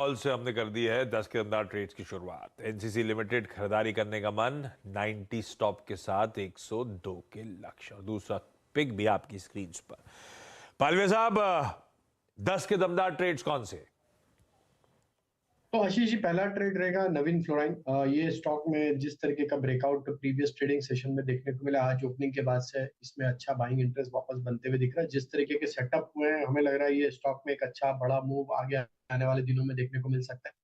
Call से हमने कर दी है 10 के अंदर ट्रेड्स की शुरुआत। एनसीसी लिमिटेड खरीदारी करने का मन 90 स्टॉप के साथ 102 के लक्ष्य। और दूसरा पिक भी आपकी स्क्रीन पर। पालवे साहब, 10 के दमदार ट्रेड्स कौन से? तो आशीष जी, पहला ट्रेड रहेगा नवीन फ्लोराइन। ये स्टॉक में जिस तरीके का ब्रेकआउट प्रीवियस ट्रेडिंग सेशन में देखने को मिला, आज ओपनिंग के बाद से इसमें अच्छा बाइंग इंटरेस्ट वापस बनते हुए दिख रहा है। जिस तरीके के सेटअप हुए हैं, हमें लग रहा है ये स्टॉक में एक अच्छा बड़ा मूव आगे आने वाले दिनों में देखने को मिल सकता है।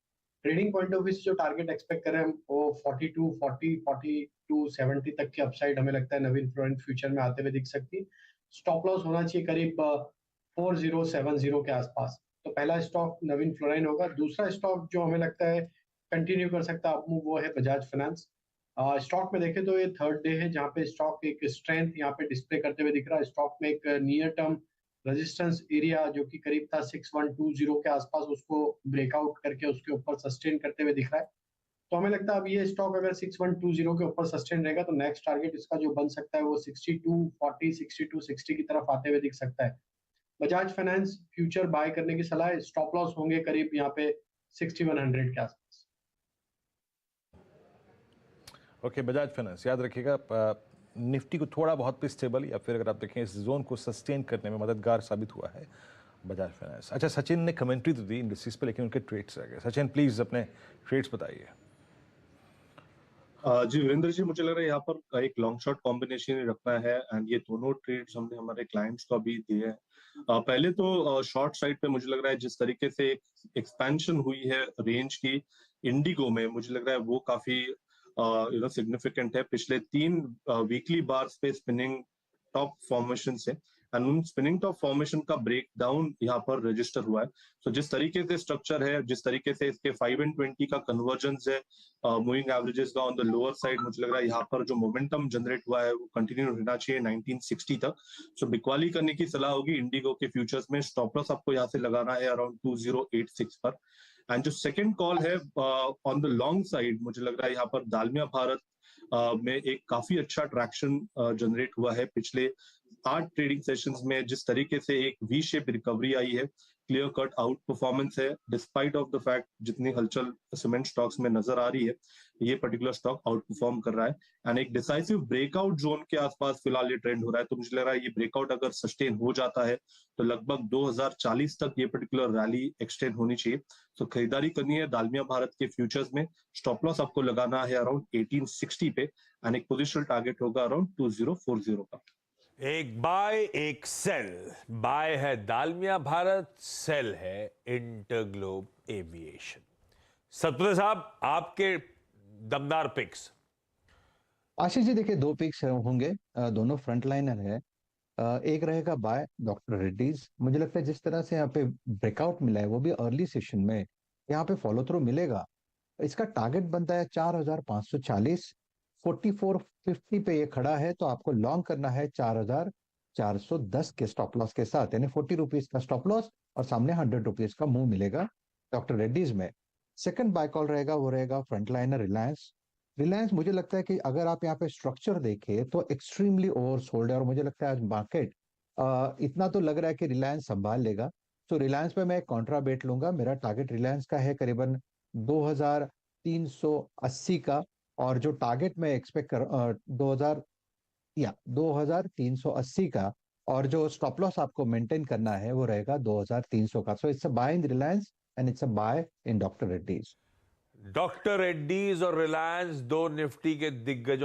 ट्रेडिंग पॉइंट ऑफ व्यू से जो टारगेट एक्सपेक्ट कर रहे हैं हम, वो 42, 40, 42, 70 तक की अपसाइड हमें लगता है नवीन फ्लोराइन फ्यूचर में आते हुए दिख सकती है। स्टॉप लॉस होना चाहिए करीब 4070 के आसपास। तो पहला स्टॉक नवीन फ्लोराइन होगा। दूसरा स्टॉक जो हमें लगता है कंटिन्यू कर सकता है अपमूव, वो है बजाज फाइनेंस। स्टॉक में देखें तो ये थर्ड डे है जहाँ पे स्टॉक एक स्ट्रेंथ यहाँ पे डिस्प्ले करते हुए दिख रहा है। स्टॉक में एक नियर टर्म रेजिस्टेंस एरिया जो कि करीब था 6120 के आसपास, उसको ब्रेकआउट करके उसके ऊपर सस्टेन करते हुए दिख रहा है। तो हमें लगता है अब ये स्टॉक अगर 6120 के ऊपर सस्टेन रहेगा तो नेक्स्ट टारगेट इसका जो बन सकता है वो 6240, 6260 की तरफ आते हुए दिख सकता है। बजाज फाइनेंस फ्यूचर बाय करने की सलाह है। स्टॉप लॉस होंगे करीब यहाँ पे 6100 के आसपास। ओके, बजाज फाइनेंस याद रखिएगा। निफ्टी को थोड़ा बहुत भी स्टेबल या फिर अगर आप देखें इस जोन को सस्टेन करने में मददगार साबित हुआ है बजाज फाइनेंस। अच्छा, सचिन ने कमेंट्री तो दी इंडस्ट्रीज पर, लेकिन उनके ट्रेड्स रह गए। सचिन प्लीज अपने ट्रेड्स बताइए। जी वीरेंद्र जी, मुझे लग रहा है यहाँ पर एक लॉन्ग शॉट कॉम्बिनेशन ही रखना है एंड ये दोनों ट्रेड्स हमने हमारे क्लाइंट्स को भी दिए हैं। पहले तो शॉर्ट साइड पे मुझे लग रहा है जिस तरीके से एक्सपेंशन हुई है रेंज की इंडिगो में, मुझे लग रहा है वो काफी सिग्निफिकेंट है। पिछले 3 वीकली बार्स पे स्पिनिंग टॉप फॉर्मेशन से एंड उन स्पिनिंग टॉप फॉर्मेशन का ब्रेक डाउन यहाँ पर रजिस्टर हुआ है। तो जिस तरीके से स्ट्रक्चर है, जिस तरीके से इसके 5 and 20 का कन्वर्जेंस है मूविंग एवरेजेस का ऑन द लोअर साइड, मुझे लग रहा है यहाँ पर जो मोमेंटम जनरेट हुआ है वो कंटिन्यू रहना चाहिए 1960 तक। सो बिकवाली करने की सलाह होगी इंडिगो के फ्यूचर्स में। स्टॉप लॉस आपको यहाँ से लगाना है अराउंड 2086 पर। एंड जो सेकंड कॉल है ऑन द लॉन्ग साइड, मुझे लग रहा है यहाँ पर दालमिया भारत में एक काफी अच्छा ट्रैक्शन जनरेट हुआ है पिछले 8 ट्रेडिंग सेशंस में। जिस तरीके से एक वी शेप रिकवरी आई है, क्लियर कट आउट परफॉर्मेंस है डिस्पाइट ऑफ द फैक्ट जितनी हलचल सीमेंट स्टॉक्स में नजर आ रही है, ये पर्टिकुलर स्टॉक आउट परफॉर्म कर रहा है एंड एक डिसाइसिव ब्रेकआउट जोन के आसपास फिलहाल ये ट्रेंड हो रहा है। तो मुझे लग रहा है ये ब्रेकआउट अगर सस्टेन हो जाता है तो लगभग 2040 तक ये पर्टिकुलर रैली एक्सटेंड होनी चाहिए। तो खरीदारी करनी है दालमिया भारत के फ्यूचर्स में। स्टॉप लॉस आपको लगाना है अराउंड 1860 पे एंड एक पोजिशनल टारगेट होगा अराउंड 2040 का। एक बाय एक सेल। बाय है दालमिया भारत, सेल है इंटरग्लोब एविएशन। सतपुर साहब, आपके दमदार पिक्स। आशीष जी, देखिए दो पिक्स होंगे, दोनों फ्रंट लाइनर है। एक रहेगा बाय डॉक्टर रेड्डीज। मुझे लगता है जिस तरह से यहाँ पे ब्रेकआउट मिला है वो भी अर्ली सेशन में, यहाँ पे फॉलो थ्रू मिलेगा। इसका टारगेट बनता है 4540। 4450 पे ये खड़ा है तो आपको लॉन्ग करना है 4410 के स्टॉप लॉस के साथ, यानी 40 रुपीज का स्टॉप लॉस और सामने 100 रुपीज का मूव मिलेगा डॉक्टर रेड्डीज में। सेकंड बाय कॉल रहेगा, वो रहेगा फ्रंटलाइनर रिलायंस। रिलायंस मुझे लगता है कि अगर आप यहाँ पे स्ट्रक्चर देखें तो एक्सट्रीमली ओवरसोल्ड है और मुझे लगता है आज मार्केट इतना तो लग रहा है कि रिलायंस संभाल लेगा। तो रिलायंस पे मैं एक कॉन्ट्रा बेट लूंगा। मेरा टारगेट रिलायंस का है करीबन 2380 का, और जो टारगेट मैं एक्सपेक्ट कर 2380 का, और जो स्टॉप लॉस आपको मेंटेन करना है वो रहेगा 2300 का। So it's a buy in Reliance and it's a buy in doctor Reddy's. Doctor Reddy's और रिलायंस, दो निफ्टी के दिग्गजों